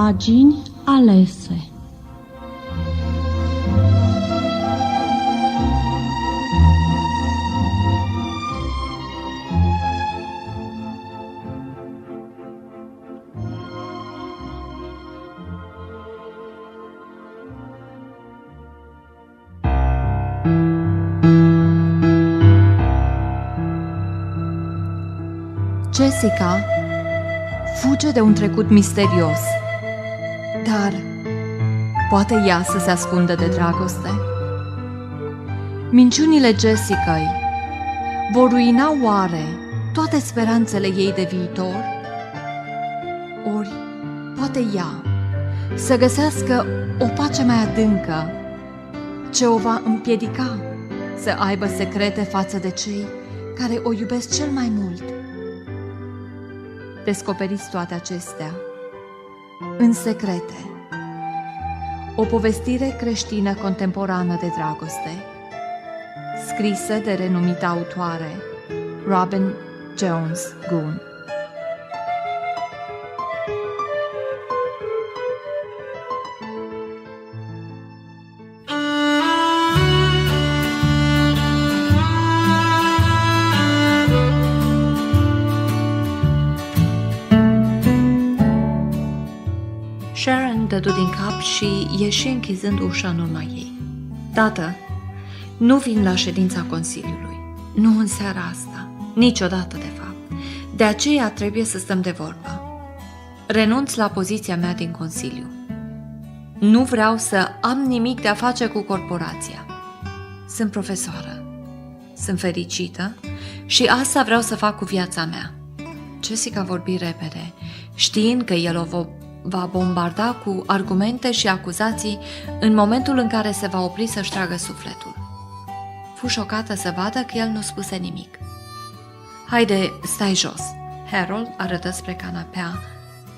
Pagini alese. Jessica fuge de un trecut misterios, dar poate ea să se ascundă de dragoste? Minciunile Jessicai vor ruina oare toate speranțele ei de viitor? Ori poate ea să găsească o pace mai adâncă ce o va împiedica să aibă secrete față de cei care o iubesc cel mai mult? Descoperiți toate acestea în Secrete, o povestire creștină contemporană de dragoste, scrisă de renumita autoare Robin Jones Goon. Sharon dădu din cap și ieși închizând ușa în urma ei. Tată, nu vin la ședința Consiliului. Nu în seara asta. Niciodată, de fapt. De aceea trebuie să stăm de vorbă. Renunț la poziția mea din Consiliu. Nu vreau să am nimic de a face cu corporația. Sunt profesoară. Sunt fericită și asta vreau să fac cu viața mea. Jessica vorbi repede, știind că el o va bombarda cu argumente și acuzații în momentul în care se va opri să-și tragă sufletul. Fu șocată să vadă că el nu spuse nimic. Haide, stai jos. Harold arătă spre canapea,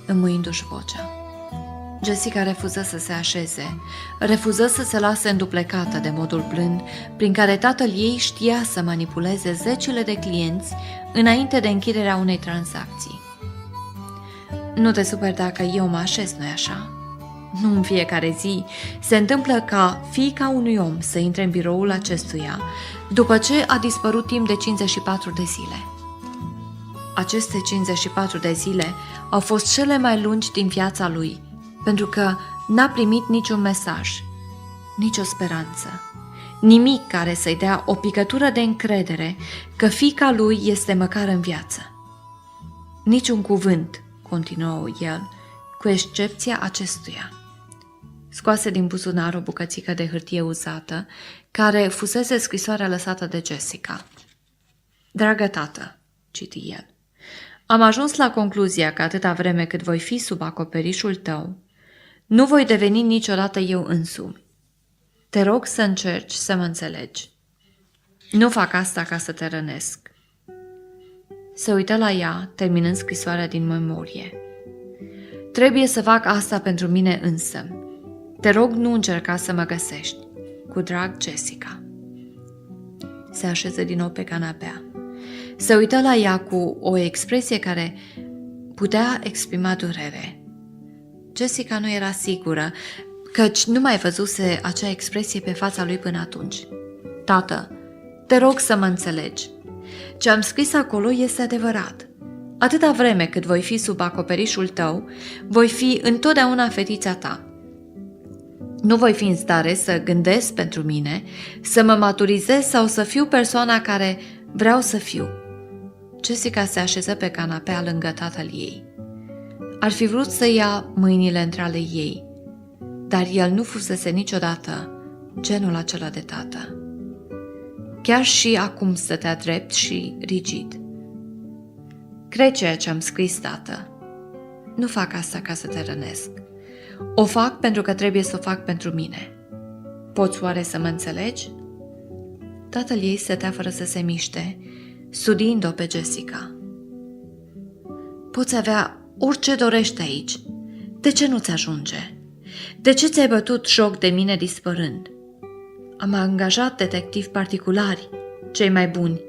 înmuindu-și vocea. Jessica refuză să se așeze, refuză să se lase înduplecată de modul blând prin care tatăl ei știa să manipuleze zecile de clienți înainte de închiderea unei tranzacții. Nu te superi dacă eu mă așez, nu-i așa? Nu în fiecare zi se întâmplă ca fiica unui om să intre în biroul acestuia după ce a dispărut timp de 54 de zile. Aceste 54 de zile au fost cele mai lungi din viața lui, pentru că n-a primit niciun mesaj, nicio speranță, nimic care să-i dea o picătură de încredere că fiica lui este măcar în viață. Niciun cuvânt, continuă el, cu excepția acestuia. Scoase din buzunar o bucățică de hârtie uzată, care fusese scrisoarea lăsată de Jessica. Dragă tată, citi el, am ajuns la concluzia că atâta vreme cât voi fi sub acoperișul tău, nu voi deveni niciodată eu însumi. Te rog să încerci să mă înțelegi. Nu fac asta ca să te rănesc. Se uită la ea, terminând scrisoarea din memorie. Trebuie să fac asta pentru mine însă. Te rog, nu încerca să mă găsești. Cu drag, Jessica. Se așeză din nou pe canapea. Se uită la ea cu o expresie care putea exprima durere. Jessica nu era sigură, căci nu mai văzuse acea expresie pe fața lui până atunci. Tată, te rog să mă înțelegi. Ce am scris acolo este adevărat. Atâta vreme cât voi fi sub acoperișul tău, voi fi întotdeauna fetița ta. Nu voi fi în stare să gândesc pentru mine, să mă maturizez sau să fiu persoana care vreau să fiu. Jessica se așeză pe canapea lângă tatăl ei. Ar fi vrut să ia mâinile între ale ei, dar el nu fusese niciodată genul acela de tată. Chiar și acum stătea drept și rigid. Cred ceea ce am scris, tată. Nu fac asta ca să te rănesc. O fac pentru că trebuie să o fac pentru mine. Poți oare să mă înțelegi? Tatăl ei stătea fără să se miște, studiind-o pe Jessica. Poți avea orice dorești aici. De ce nu-ți ajunge? De ce ți-ai bătut joc de mine dispărând? Am angajat detectivi particulari, cei mai buni.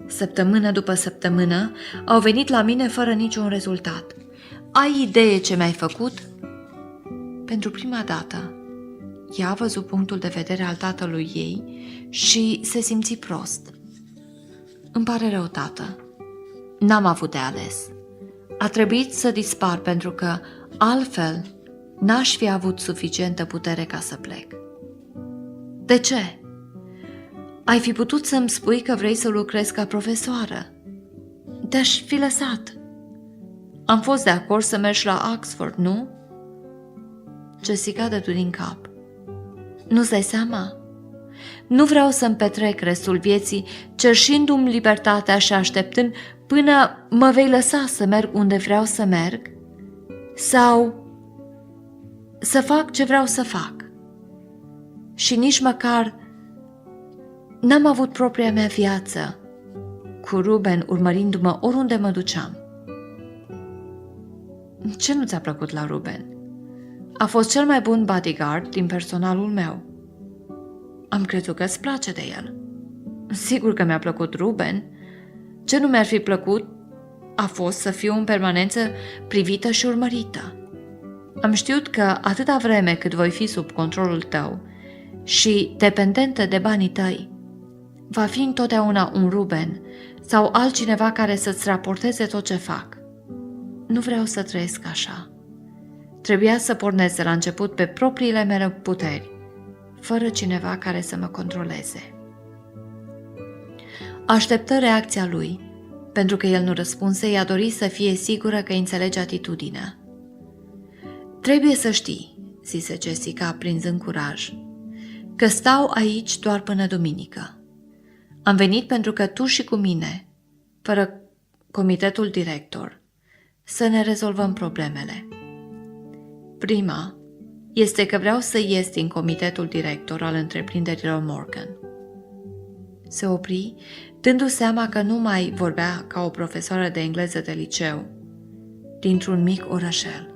Săptămână după săptămână au venit la mine fără niciun rezultat. Ai idee ce mi-ai făcut? Pentru prima dată, ea a văzut punctul de vedere al tatălui ei și se simți prost. Îmi pare rău, tată. N-am avut de ales. A trebuit să dispar pentru că, altfel, n-aș fi avut suficientă putere ca să plec. De ce? Ai fi putut să-mi spui că vrei să lucrezi ca profesoară. Te-aș fi lăsat. Am fost de acord să mergi la Oxford, nu? Jessica dădu din cap. Nu-ți dai seama? Nu vreau să-mi petrec restul vieții cerșindu-mi libertatea și așteptând până mă vei lăsa să merg unde vreau să merg sau să fac ce vreau să fac. Și nici măcar n-am avut propria mea viață, cu Ruben urmărindu-mă oriunde mă duceam. Ce nu ți-a plăcut la Ruben? A fost cel mai bun bodyguard din personalul meu. Am crezut că îți place de el. Sigur că mi-a plăcut Ruben. Ce nu mi-ar fi plăcut a fost să fiu în permanență privită și urmărită. Am știut că atâta vreme cât voi fi sub controlul tău și dependentă de banii tăi, va fi întotdeauna un Ruben sau altcineva care să-ți raporteze tot ce fac. Nu vreau să trăiesc așa. Trebuia să pornesc de la început pe propriile mele puteri, fără cineva care să mă controleze. Așteptă reacția lui, pentru că el nu răspunse, i-a dorit să fie sigură că înțelege atitudinea. Trebuie să știi, zise Jessica, aprinzând curaj, că stau aici doar până duminică. Am venit pentru că tu și cu mine, fără comitetul director, să ne rezolvăm problemele. Prima este că vreau să ies din comitetul director al întreprinderilor Morgan. Se opri, dându-se seama că nu mai vorbea ca o profesoară de engleză de liceu, dintr-un mic orășel.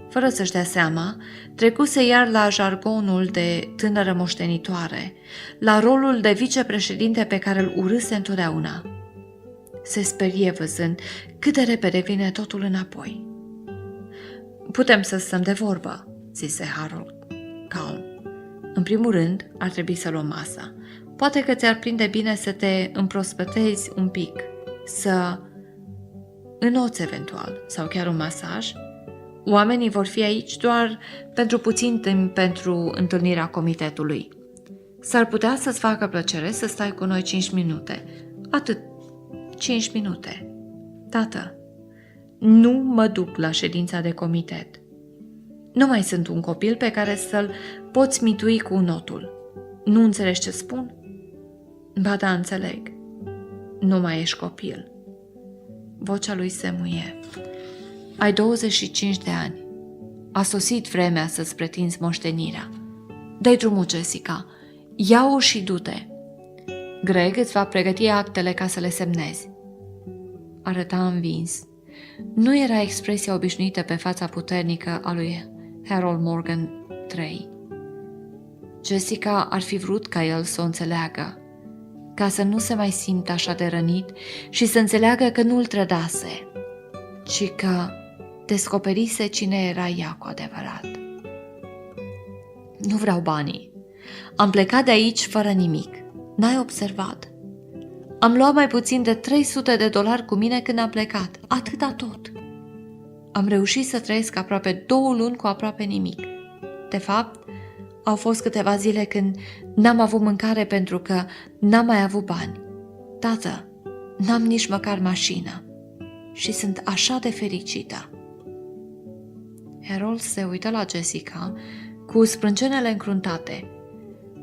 Fără să-și dea seama, trecuse iar la jargonul de tânără moștenitoare, la rolul de vicepreședinte pe care îl urâse întotdeauna. Se sperie văzând cât de repede vine totul înapoi. Putem să stăm de vorbă, zise Harold, calm. În primul rând, ar trebui să luăm masa. Poate că ți-ar prinde bine să te împrospătezi un pic, să înnoți eventual, sau chiar un masaj. Oamenii vor fi aici doar pentru puțin timp pentru întâlnirea comitetului. S-ar putea să-ți facă plăcere să stai cu noi 5 minute. Atât, 5 minute. Tată, nu mă duc la ședința de comitet. Nu mai sunt un copil pe care să-l poți mitui cu notul. Nu înțelegi ce spun? Ba da, înțeleg. Nu mai ești copil. Vocea lui se muie. Ai 25 de ani. A sosit vremea să-ți pretinzi moștenirea. Dă-i drumul, Jessica. Ia-o și du-te. Greg îți va pregăti actele ca să le semnezi. Arăta învins. Nu era expresia obișnuită pe fața puternică a lui Harold Morgan III. Jessica ar fi vrut ca el să o înțeleagă, ca să nu se mai simtă așa de rănit și să înțeleagă că nu îl trădase, ci că descoperise cine era ea cu adevărat. Nu vreau banii. Am plecat de aici fără nimic. N-ai observat? Am luat mai puțin de $300 cu mine când am plecat. Atâta tot. Am reușit să trăiesc aproape 2 luni cu aproape nimic. De fapt, au fost câteva zile când n-am avut mâncare pentru că n-am mai avut bani. Tată, n-am nici măcar mașină. Și sunt așa de fericită. Harold se uită la Jessica cu sprâncenele încruntate.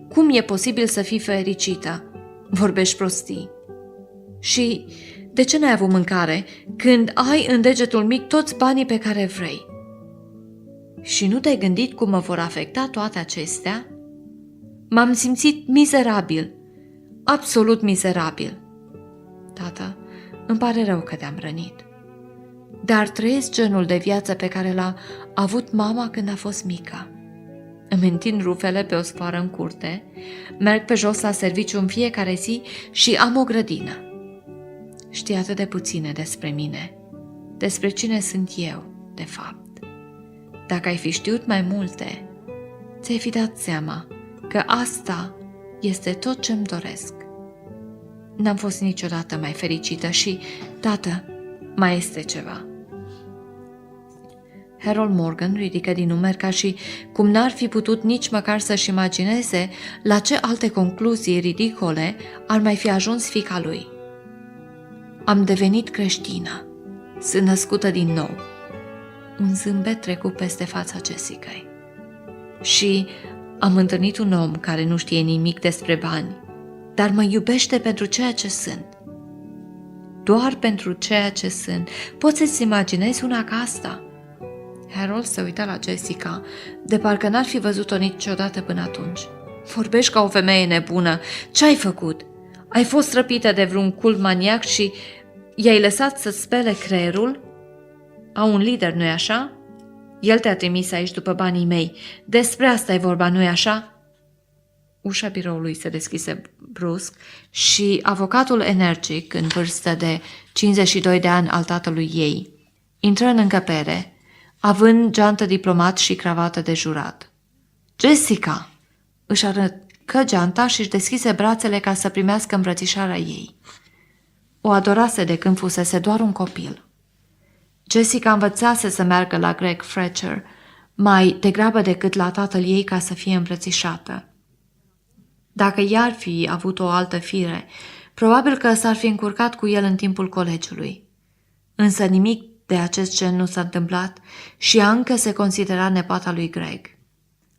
Cum e posibil să fii fericită? Vorbești prostii. Și de ce n-ai avut mâncare când ai în degetul mic toți banii pe care vrei? Și nu te-ai gândit cum mă vor afecta toate acestea? M-am simțit mizerabil, absolut mizerabil. Tată, îmi pare rău că te-am rănit. Dar trăiesc genul de viață pe care l-a avut mama când a fost mică. Îmi întind rufele pe o sfoară în curte, merg pe jos la serviciu în fiecare zi și am o grădină. Știi atât de puține despre mine, despre cine sunt eu, de fapt. dacă ai fi știut mai multe, ți-ai fi dat seama că asta este tot ce-mi doresc. N-am fost niciodată mai fericită și, tată, mai este ceva. Harold Morgan ridică din numeri ca și cum n-ar fi putut nici măcar să-și imagineze la ce alte concluzii ridicole ar mai fi ajuns fiica lui. Am devenit creștină. Sunt născută din nou. Un zâmbet trecut peste fața Jessicăi. Și am întâlnit un om care nu știe nimic despre bani, dar mă iubește pentru ceea ce sunt. Doar pentru ceea ce sunt. Poți să-ți imaginezi una ca asta? Harold se uita la Jessica, de parcă n-ar fi văzut-o niciodată până atunci. Vorbești ca o femeie nebună. Ce-ai făcut? Ai fost răpită de vreun cult maniac și i-ai lăsat să-ți spele creierul? Au un lider, nu-i așa? El te-a trimis aici după banii mei. Despre asta e vorba, nu-i așa? Ușa biroului se deschise brusc și avocatul energic, în vârstă de 52 de ani al tatălui ei, intră în încăpere, având geantă diplomat și cravată de jurat. Jessica! Își arăcă geanta și își deschise brațele ca să primească îmbrățișarea ei. O adorase de când fusese doar un copil. Jessica învățase să meargă la Greg Fletcher, mai degrabă decât la tatăl ei ca să fie îmbrățișată. Dacă i-ar fi avut o altă fire, probabil că s-ar fi încurcat cu el în timpul colegiului. Însă nimic de acest gen nu s-a întâmplat și ea încă se considera nepoata lui Greg.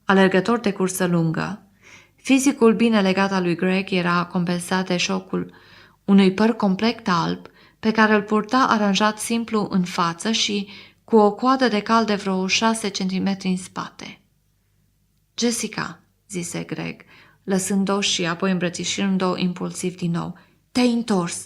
Alergător de cursă lungă, fizicul bine legat al lui Greg era compensat de șocul unui păr complet alb pe care îl purta aranjat simplu în față și cu o coadă de cal de vreo 6 centimetri în spate. Jessica, zise Greg, lăsând-o și apoi îmbrățișându-o impulsiv din nou. Te-ai întors!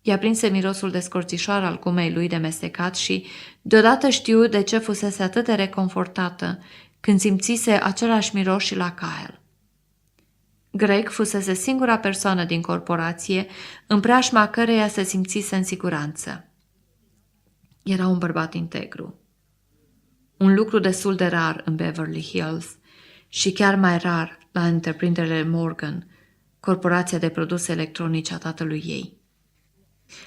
I-a prinse mirosul de scorțișoară al cumei lui de mestecat și deodată știu de ce fusese atât de reconfortată când simțise același miros și la Kyle. Greg fusese singura persoană din corporație în preajma căreia se simțise în siguranță. Era un bărbat integru. Un lucru destul de rar în Beverly Hills și chiar mai rar la întreprinderile Morgan, corporația de produse electronice a tatălui ei.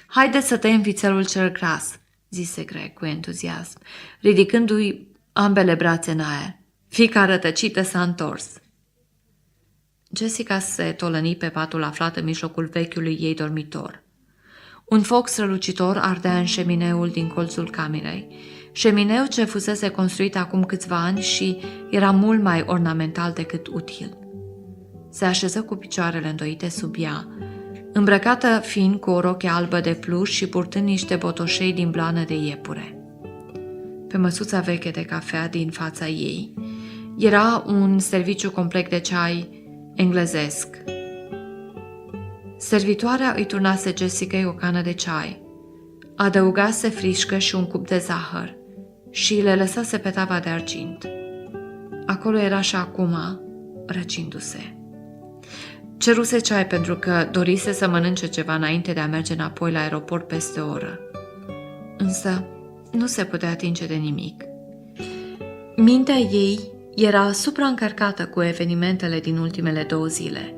Haideți să tăiem vițelul cel gras, zise Greg cu entuziasm, ridicându-i ambele brațe în aer. Fiica rătăcită s-a întors. Jessica se tolăni pe patul aflat în mijlocul vechiului ei dormitor. Un foc strălucitor ardea în șemineul din colțul camerei, șemineu ce fusese construit acum câțiva ani și era mult mai ornamental decât util. Se așeză cu picioarele îndoite sub ea, îmbrăcată fiind cu o roche albă de pluș și purtând niște botoșei din blană de iepure. Pe măsuța veche de cafea din fața ei era un serviciu complet de ceai englezesc. Servitoarea îi turnase Jessicăi o cană de ceai, adăugase frișcă și un cup de zahăr și le lăsase pe tava de argint. Acolo era și acum, răcindu-se. Ceruse ceai pentru că dorise să mănânce ceva înainte de a merge înapoi la aeroport peste o oră. Însă nu se putea atinge de nimic. Mintea ei era supraîncărcată cu evenimentele din ultimele 2 zile.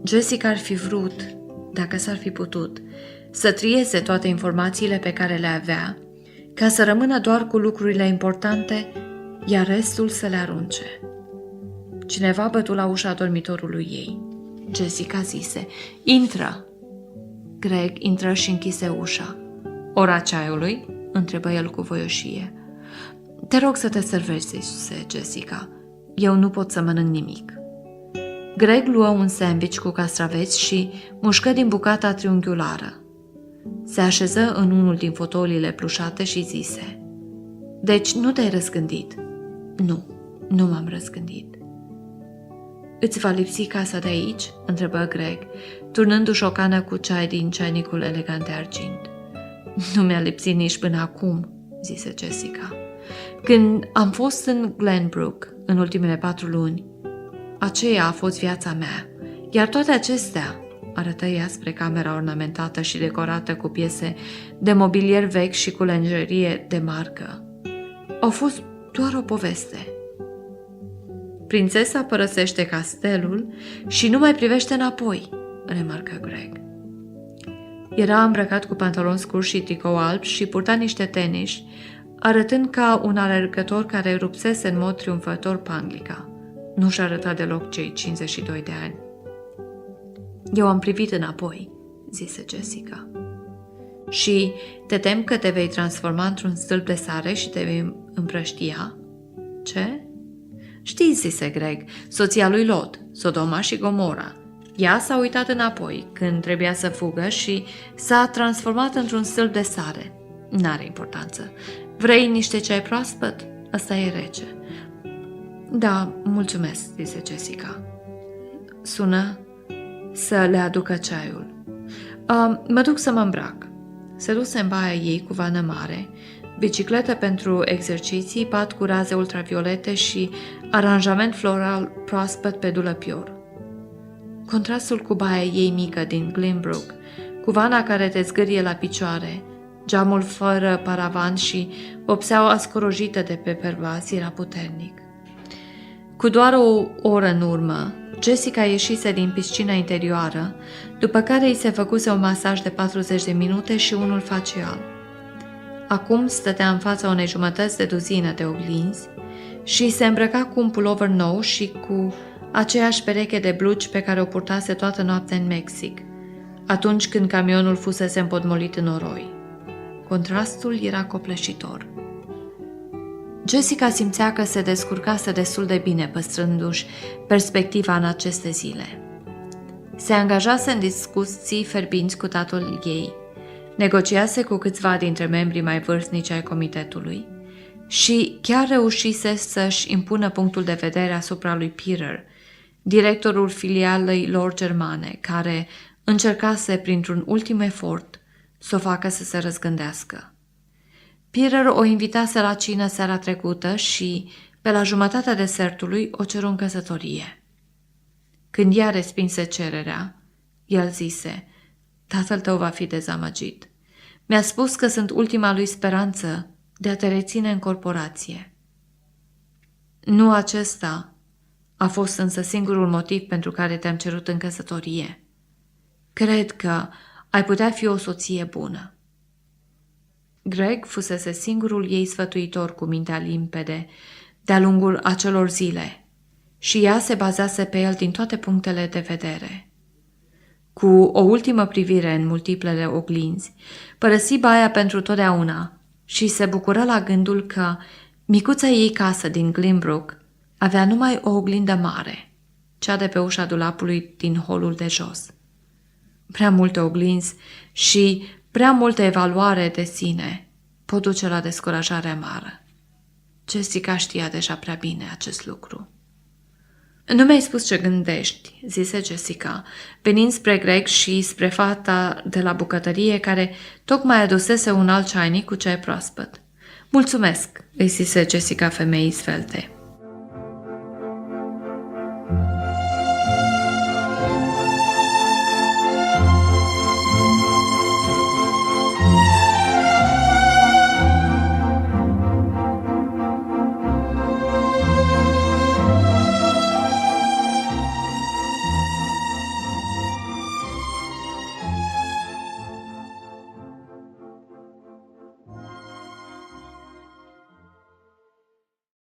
Jessica ar fi vrut, dacă s-ar fi putut, să trieze toate informațiile pe care le avea, ca să rămână doar cu lucrurile importante, iar restul să le arunce. Cineva bătu la ușa dormitorului ei. Jessica zise, intră! Greg intră și închise ușa. Ora ceaiului? Întrebă el cu voioșie. Te rog să te servești, zise Jessica. Eu nu pot să mănânc nimic. Greg luă un sandwich cu castraveți și mușcă din bucata triunghiulară. Se așeză în unul din fotoliile plușate și zise, deci nu te-ai răzgândit? Nu m-am răzgândit. Îți va lipsi casa de aici? Întrebă Greg, turnându-și o cană cu ceai din ceainicul elegant de argint. Nu mi-a lipsit nici până acum, zise Jessica. Când am fost în Glenbrook în ultimele 4 luni, aceea a fost viața mea, iar toate acestea, arătă ea spre camera ornamentată și decorată cu piese de mobilier vechi și cu lenjerie de marcă. au fost doar o poveste. Prințesa părăsește castelul și nu mai privește înapoi, remarcă Greg. Era îmbrăcat cu pantaloni scurți și tricou alb și purta niște teniși, arătând ca un alergător care rupsese în mod triumfător panglica. Nu-și arăta deloc cei 52 de ani. Eu am privit înapoi, zise Jessica. Și te tem că te vei transforma într-un stâlp de sare și te vei împrăștia? Ce? Știți, zise Greg, soția lui Lot, Sodoma și Gomora. Ea s-a uitat înapoi când trebuia să fugă și s-a transformat într-un stâlp de sare. N-are importanță. Vrei niște ceai proaspăt? Asta e rece. Da, mulțumesc, zise Jessica. Sună să le aducă ceaiul. Mă duc să mă îmbrac. Se duse în baia ei cu vană mare, bicicletă pentru exerciții, pat cu raze ultraviolete și aranjament floral proaspăt pe dulăpior. Contrastul cu baia ei mică din Glenbrook, cu vana care te zgârie la picioare, geamul fără paravan și vopseaua scorojită de pe pervaz era puternic. Cu doar o oră în urmă, Jessica ieșise din piscina interioară, după care îi se făcuse un masaj de 40 de minute și unul facial. Acum stătea în fața unei jumătăți de duzină de oglinzi și se îmbrăca cu un pulover nou și cu aceeași pereche de blugi pe care o purtase toată noaptea în Mexic, atunci când camionul fusese împotmolit în noroi. Contrastul era copleșitor. Jessica simțea că se descurcase destul de bine păstrându-și perspectiva în aceste zile. Se angajase în discuții fierbinți cu tatăl ei, negociase cu câțiva dintre membrii mai vârstnici ai comitetului și chiar reușise să-și impună punctul de vedere asupra lui Peter, directorul filialei lor germane, care încercase printr-un ultim efort să o facă să se răzgândească. Peter o invitase la cină seara trecută și, pe la jumătatea desertului, o ceru în căsătorie. Când ea respinse cererea, el zise: tatăl tău va fi dezamăgit. Mi-a spus că sunt ultima lui speranță de a te reține în corporație. Nu acesta a fost însă singurul motiv pentru care te-am cerut în căsătorie. Cred că ai putea fi o soție bună. Greg fusese singurul ei sfătuitor cu mintea limpede de-a lungul acelor zile și ea se bazase pe el din toate punctele de vedere. Cu o ultimă privire în multiplele oglinzi, părăsi baia pentru totdeauna și se bucură la gândul că micuța ei casă din Glenbrook avea numai o oglindă mare, cea de pe ușa dulapului din holul de jos. Prea multe oglinzi și prea multă evaluare de sine pot duce la descurajare amară. Jessica știa deja prea bine acest lucru. Nu mi-ai spus ce gândești, zise Jessica, venind spre Greg și spre fata de la bucătărie care tocmai adusese un alt ceainic cu ceai proaspăt. Mulțumesc, îi zise Jessica femeii svelte.